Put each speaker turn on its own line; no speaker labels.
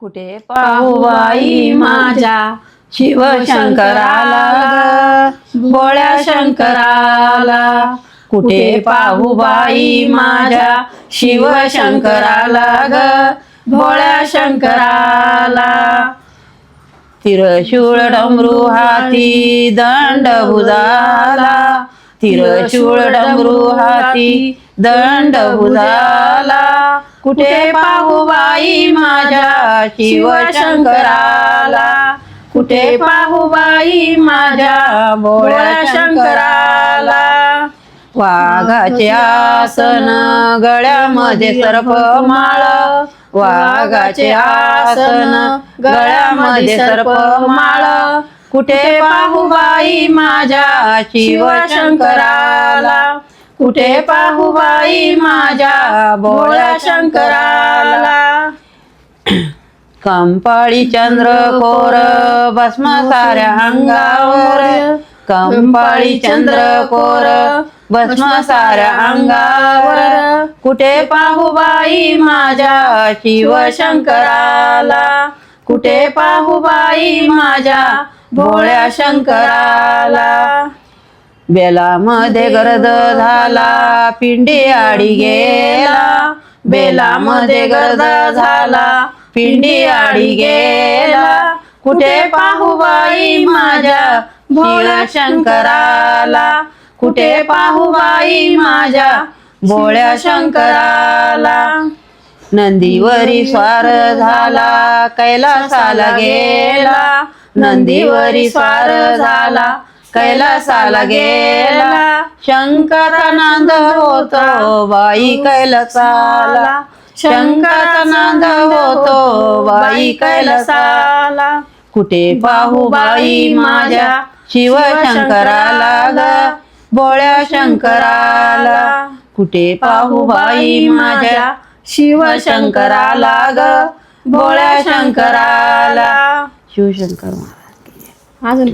कुठे पाहू बाई माझ्या शिवशंकराला ग, भोळ्या शंकराला. कुठे पाहू बाई माझ्या शिवशंकराला ग, भोळ्या शंकराला. तिरशूळ डमरू हाती दंड भुजाला, तिरशूळ डमरू हाती दंड भुजाला. कुठे पाहू बाई माझ्या शिवशंकराला, कुठे पाहू बाई माझ्या भोळ्या शंकराला. वाघाचे आसन गळ्यामध्ये सर्पमाळ, वाघाचे आसन गळ्यामध्ये सर्पमाळ. कुठे पाहू बाई माझ्या शिवशंकराला, कुठे पाहू बाई माझ्या भोळ्या शंकराला. कंपाळी चंद्रकोर भस्म साऱ्या अंगावर, कंपाळी चंद्रकोर भस्म साऱ्या अंगावर. कुठे पाहू बाई माझ्या शिवशंकराला, कुठे पाहू बाई माझ्या भोळ्या शंकराला. बेलामध्ये गर्द झाला पिंडी आडी गेला, बेलामध्ये गर्द झाला पिंडी आडी गेला. कुठे पाहू बाई माझ्या भोळ्या शंकराला, कुठे पाहू बाई माझ्या भोळ्या शंकराला. नंदीवरी स्वार झाला कैलासाला गेला, नंदीवरी स्वार झाला कैलासाला गेला. शंकरानंद होतो बाई कैलासाला, शंकरानंद होतो बाई कैलासाला. कुठे पाहू बाई माझ्या शिवशंकराला ग, भोळ्या शंकराला. कुठे पाहू बाई माझ्या शिवशंकराला ग, भोळ्या शंकराला. शिवशंकर महाराज. अजून